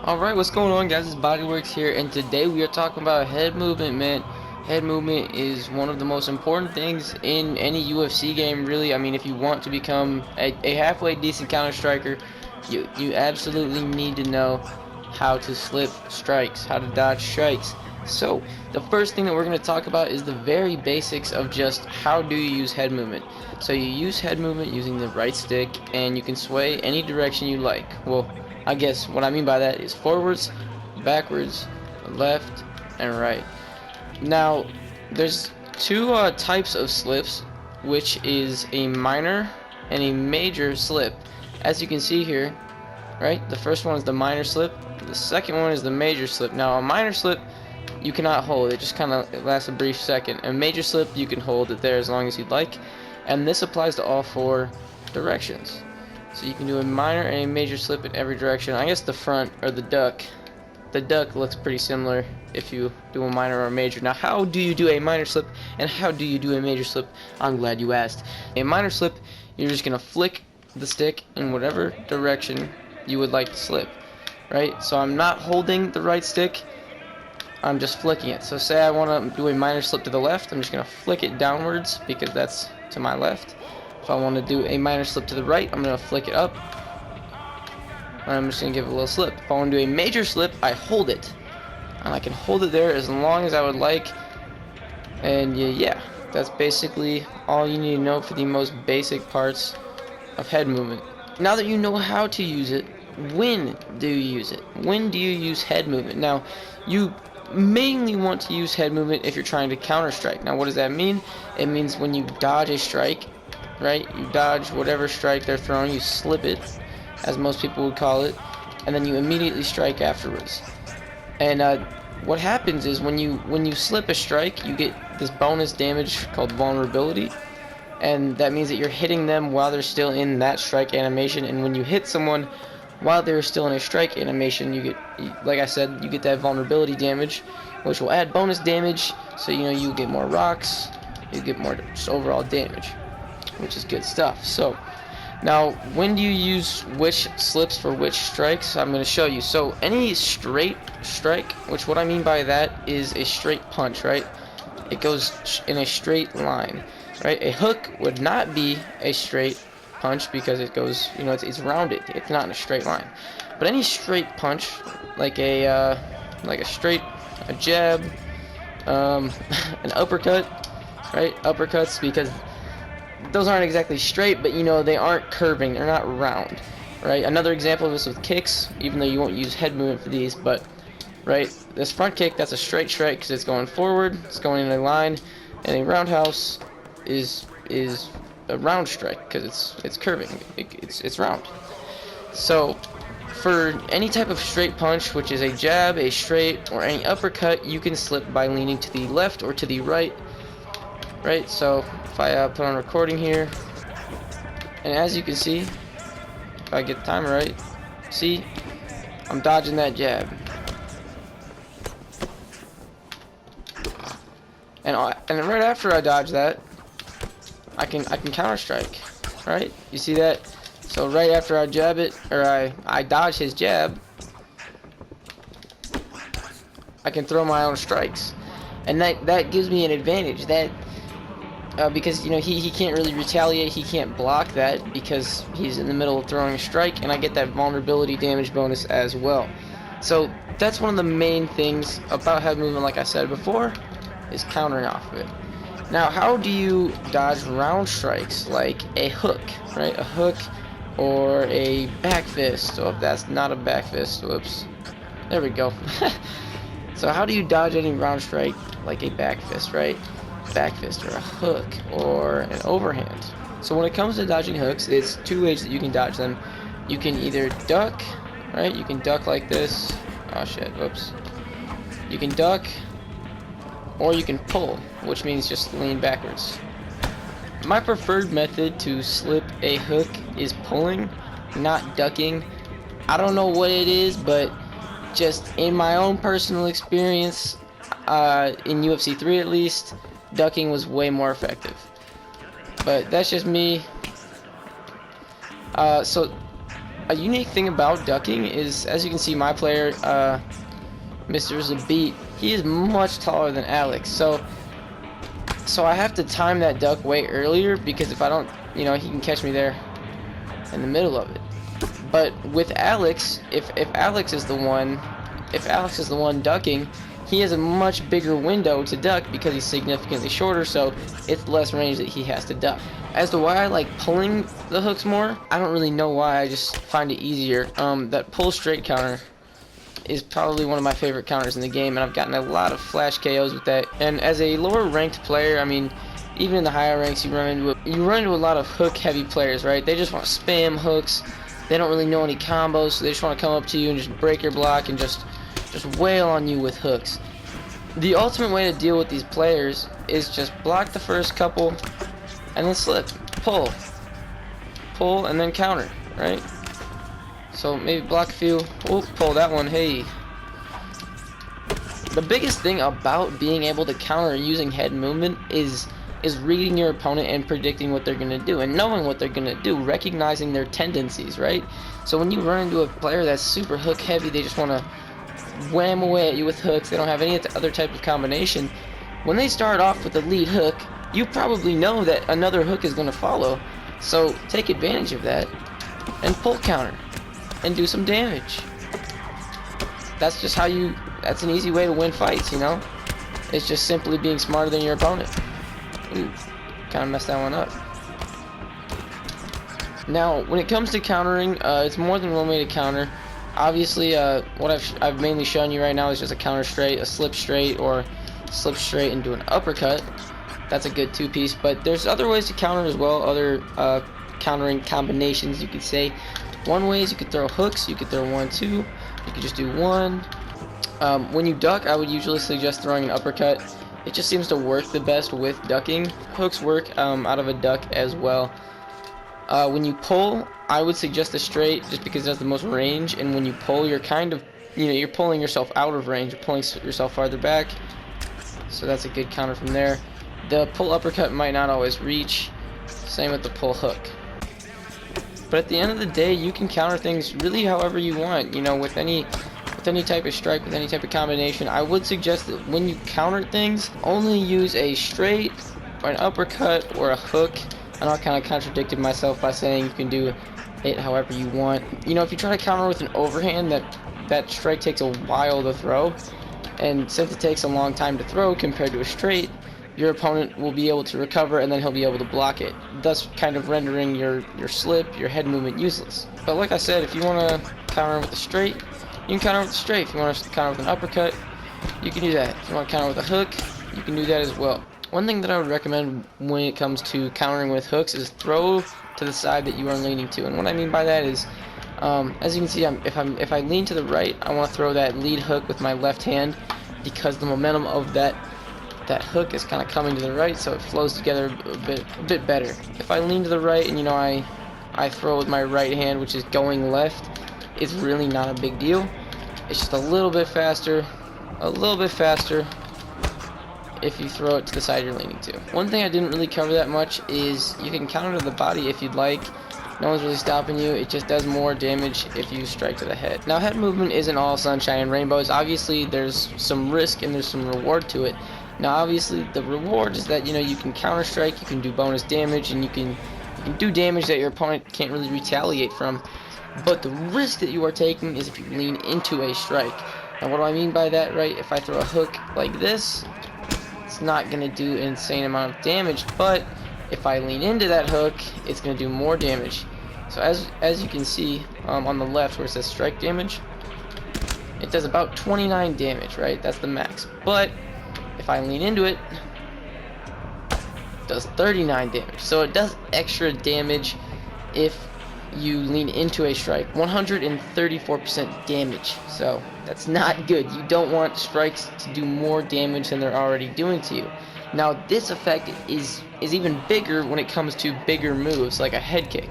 Alright, what's going on, guys? It's Bodyworks here, and today we are talking about head movement, man. Head movement is one of the most important things in any UFC game, really. I mean, if you want to become a halfway decent counter-striker, you absolutely need to know how to slip strikes, how to dodge strikes. So, the first thing that we're going to talk about is the very basics of just how do you use head movement. So you use head movement using the right stick, and you can sway any direction you like. Well, I guess what I mean by that is forwards, backwards, left, and right. Now, there's two types of slips, which is a minor and a major slip. As you can see here, right, the first one is the minor slip, the second one is the major slip. Now, a minor slip, you cannot hold, it just kind of lasts a brief second. A major slip, you can hold it there as long as you'd like, and this applies to all four directions. So you can do a minor and a major slip in every direction. I guess the front, or the duck looks pretty similar if you do a minor or a major. Now, how do you do a minor slip and how do you do a major slip? I'm glad you asked. A minor slip, you're just going to flick the stick in whatever direction you would like to slip, right? So I'm not holding the right stick, I'm just flicking it. So say I want to do a minor slip to the left, I'm just going to flick it downwards because that's to my left. If I want to do a minor slip to the right, I'm going to flick it up, and I'm just going to give it a little slip. If I want to do a major slip, I hold it, and I can hold it there as long as I would like. And yeah, that's basically all you need to know for the most basic parts of head movement. Now that you know how to use it, when do you use it? When do you use head movement? Now, you mainly want to use head movement if you're trying to counter strike. Now, what does that mean? It means when you dodge a strike, right? You dodge whatever strike they're throwing, you slip it, as most people would call it, and then you immediately strike afterwards. And what happens is when you slip a strike, you get this bonus damage called vulnerability, and that means that you're hitting them while they're still in that strike animation. And when you hit someone while they're still in a strike animation, you get, like I said, you get that vulnerability damage, which will add bonus damage. So you get more rocks, you get more just overall damage, which is good stuff. So now, when do you use which slips for which strikes? I'm going to show you. So any straight strike, which what I mean by that is a straight punch, right? It goes in a straight line, right? A hook would not be a straight punch because it goes, it's rounded. It's not in a straight line. But any straight punch, like a jab, an uppercut, right? Uppercuts, because those aren't exactly straight, but they aren't curving, they're not round, right? Another example of this with kicks, even though you won't use head movement for these, but right, this front kick, that's a straight strike because it's going forward, it's going in a line, and a roundhouse is a round strike because it's curving, it's round. So for any type of straight punch, which is a jab, a straight, or any uppercut, you can slip by leaning to the left or to the right. Right, so if I put on recording here, and as you can see, if I get the timer right, see, I'm dodging that jab, and right after I dodge that, I can counter strike, right? You see that? So right after I jab it, or I dodge his jab, I can throw my own strikes, and that gives me an advantage. Because he can't really retaliate, he can't block that because he's in the middle of throwing a strike, and I get that vulnerability damage bonus as well. So that's one of the main things about head movement, like I said before, is countering off of it. Now, how do you dodge round strikes like a hook, right? A hook or a back fist. Oh, that's not a back fist. Whoops. There we go. So how do you dodge any round strike like a back fist, right? Back fist or a hook or an overhand. So when it comes to dodging hooks, it's two ways that you can dodge them. You can either duck, right? You can duck like this. Oh shit, whoops. You can duck, or you can pull, which means just lean backwards. My preferred method to slip a hook is pulling, not ducking. I don't know what it is, but just in my own personal experience, in UFC4 at least, ducking was way more effective. But that's just me. So A unique thing about ducking is, as you can see, my player, Mr. Zabit, he is much taller than Alex. So I have to time that duck way earlier, because if I don't, he can catch me there in the middle of it. But with Alex, if Alex is the one ducking, he has a much bigger window to duck because he's significantly shorter, so it's less range that he has to duck. As to why I like pulling the hooks more, I don't really know why, I just find it easier. That pull straight counter is probably one of my favorite counters in the game, and I've gotten a lot of flash KOs with that. And as a lower ranked player, I mean, even in the higher ranks, you run into a lot of hook heavy players, right? They just want to spam hooks. They don't really know any combos, so they just want to come up to you and just break your block and just wail on you with hooks. The ultimate way to deal with these players is just block the first couple and then slip, pull, and then counter, right? So maybe block a few, pull that one, hey. The biggest thing about being able to counter using head movement is reading your opponent and predicting what they're going to do, and knowing what they're going to do, recognizing their tendencies, right? So when you run into a player that's super hook heavy, they just want to wham away at you with hooks, they don't have any other type of combination. When they start off with the lead hook, you probably know that another hook is going to follow. So take advantage of that and pull counter and do some damage. That's just that's an easy way to win fights, It's just simply being smarter than your opponent. Ooh, kind of messed that one up. Now, when it comes to countering, it's more than one way to counter. Obviously, what I've mainly shown you right now is just a counter straight, a slip straight, or slip straight and do an uppercut. That's a good two-piece, but there's other ways to counter as well, other countering combinations, you could say. One way is you could throw hooks, you could throw 1-2, you could just do one. When you duck, I would usually suggest throwing an uppercut. It just seems to work the best with ducking. Hooks work out of a duck as well. When you pull, I would suggest a straight just because it has the most range, and when you pull, you're kind of, you're pulling yourself out of range, you're pulling yourself farther back, so that's a good counter from there. The pull uppercut might not always reach, same with the pull hook. But at the end of the day, you can counter things really however you want, with any type of strike, with any type of combination. I would suggest that when you counter things, only use a straight, or an uppercut, or a hook. I know I kind of contradicted myself by saying you can do it however you want. If you try to counter with an overhand, that strike takes a while to throw, and since it takes a long time to throw compared to a straight, your opponent will be able to recover, and then he'll be able to block it, thus kind of rendering your slip, your head movement useless. But like I said, if you want to counter with a straight, you can counter with a straight. If you want to counter with an uppercut, you can do that. If you want to counter with a hook, you can do that as well. One thing that I would recommend when it comes to countering with hooks is throw to the side that you are leaning to. And what I mean by that is, as you can see, if I lean to the right, I want to throw that lead hook with my left hand, because the momentum of that hook is kind of coming to the right, so it flows together a bit better. If I lean to the right and I throw with my right hand, which is going left, it's really not a big deal. It's just a little bit faster if you throw it to the side you're leaning to. One thing I didn't really cover that much is you can counter to the body if you'd like. No one's really stopping you. It just does more damage if you strike to the head. Now, head movement isn't all sunshine and rainbows. Obviously, there's some risk and there's some reward to it. Now, obviously, the reward is that you can counter strike, you can do bonus damage, and you can do damage that your opponent can't really retaliate from. But the risk that you are taking is if you lean into a strike. Now, what do I mean by that, right? If I throw a hook like this, it's not going to do an insane amount of damage, but if I lean into that hook, it's going to do more damage. So as you can see on the left where it says strike damage, it does about 29 damage, right? That's the max. But if I lean into it, it does 39 damage. So it does extra damage if you lean into a strike. 134% damage. So that's not good. You don't want strikes to do more damage than they're already doing to you. Now, this effect is even bigger when it comes to bigger moves like a head kick.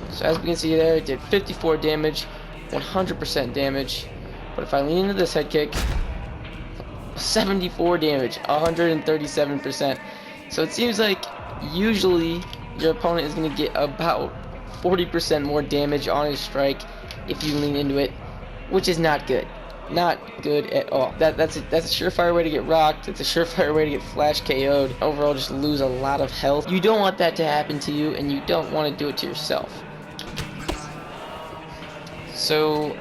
So as we can see there, it did 54 damage, 100% damage. But if I lean into this head kick, 74 damage, 137%. So it seems like usually your opponent is going to get about 40% more damage on his strike if you lean into it, which is not good. Not good at all. That's a surefire way to get rocked. It's a surefire way to get flash KO'd. Overall, just lose a lot of health. You don't want that to happen to you, and you don't want to do it to yourself. So,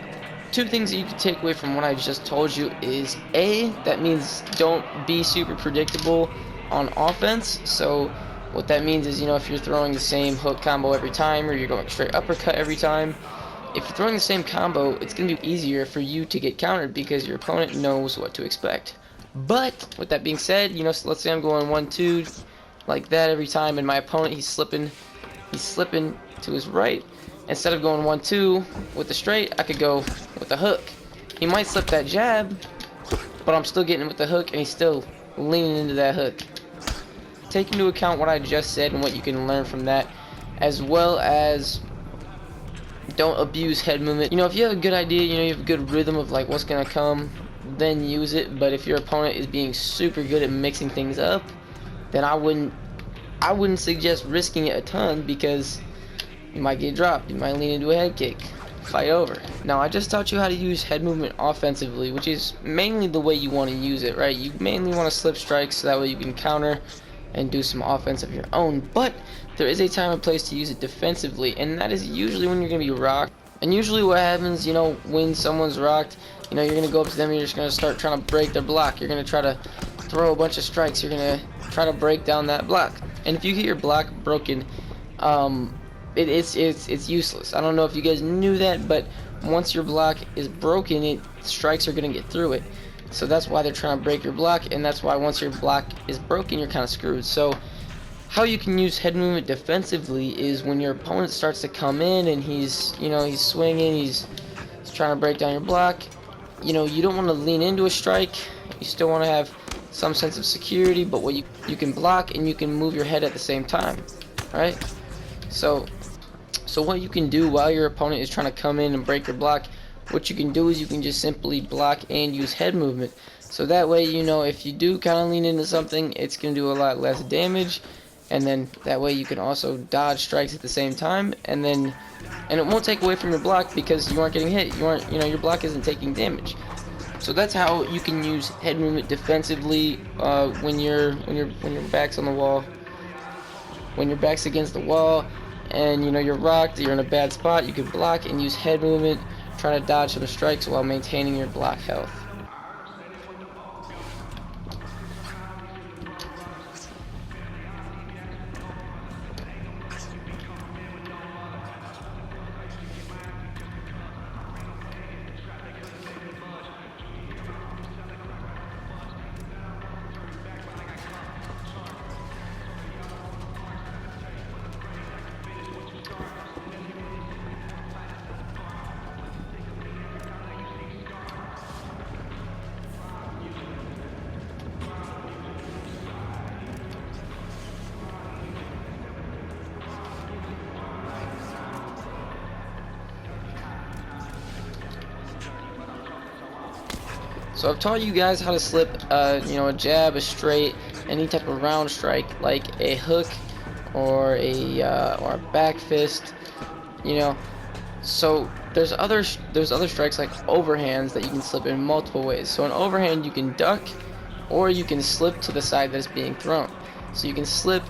two things that you can take away from what I just told you is A, that means don't be super predictable on offense. So what that means is, you know, if you're throwing the same hook combo every time, or you're going straight uppercut every time, if you're throwing the same combo, it's going to be easier for you to get countered because your opponent knows what to expect. But with that being said, you know, so let's say I'm going 1-2 like that every time, and my opponent, he's slipping to his right. Instead of going 1-2 with the straight, I could go with the hook. He might slip that jab, but I'm still getting him with the hook, and he's still leaning into that hook. Take into account what I just said and what you can learn from that, as well as don't abuse head movement. You know, if you have a good idea, you know, you have a good rhythm of like what's gonna come, then use it. But if your opponent is being super good at mixing things up, then I wouldn't suggest risking it a ton, because you might get dropped, you might lean into a head kick, fight over. Now, I just taught you how to use head movement offensively, which is mainly the way you want to use it, right? You mainly want to slip strikes so that way you can counter and do some offense of your own. But there is a time and place to use it defensively, and that is usually when you're going to be rocked. And usually what happens, you know, when someone's rocked, you know, you're going to go up to them and you're just going to start trying to break their block. You're going to try to throw a bunch of strikes. You're going to try to break down that block. And if you get your block broken, it's useless. I don't know if you guys knew that, but once your block is broken, strikes are going to get through it. So that's why they're trying to break your block, and that's why once your block is broken, you're kind of screwed. So how you can use head movement defensively is when your opponent starts to come in and he's swinging, he's trying to break down your block. You know, you don't want to lean into a strike. You still want to have some sense of security, but what you can block and you can move your head at the same time, right? So what you can do while your opponent is trying to come in and break your block, what you can do is you can just simply block and use head movement. So that way, you know, if you do kind of lean into something, it's going to do a lot less damage. And then that way you can also dodge strikes at the same time, and it won't take away from your block because you aren't getting hit. Your block isn't taking damage. So that's how you can use head movement defensively when your back's on the wall, when your back's against the wall, and you know you're rocked, you're in a bad spot. You can block and use head movement, try to dodge some strikes while maintaining your block health. So I've taught you guys how to slip, you know, a jab, a straight, any type of round strike, like a hook or a back fist, you know. So there's other strikes like overhands that you can slip in multiple ways. So an overhand you can duck, or you can slip to the side that is being thrown. So you can slip.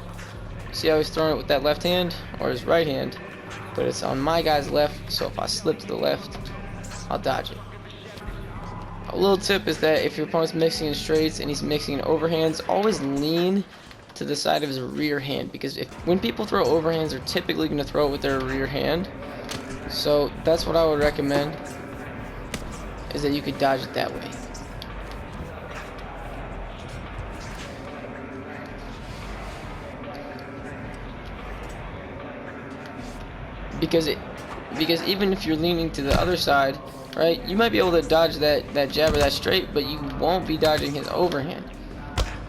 See how he's throwing it with that left hand or his right hand, but it's on my guy's left. So if I slip to the left, I'll dodge it. A little tip is that if your opponent's mixing in straights and he's mixing in overhands, always lean to the side of his rear hand, because when people throw overhands, they're typically going to throw it with their rear hand. So that's what I would recommend, is that you could dodge it that way. Because even if you're leaning to the other side, right, you might be able to dodge that jab or that straight, but you won't be dodging his overhand,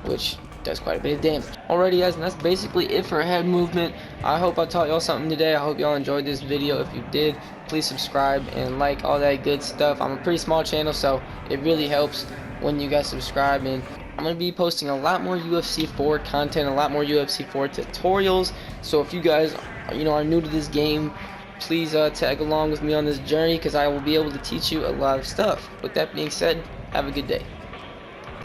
which does quite a bit of damage. Alrighty guys, and that's basically it for head movement. I hope I taught y'all something today. I hope y'all enjoyed this video. If you did, please subscribe and like, all that good stuff. I'm a pretty small channel, so it really helps when you guys subscribe. And I'm going to be posting a lot more UFC4 content, a lot more UFC4 tutorials. So if you guys are new to this game, please tag along with me on this journey, because I will be able to teach you a lot of stuff. With that being said, have a good day.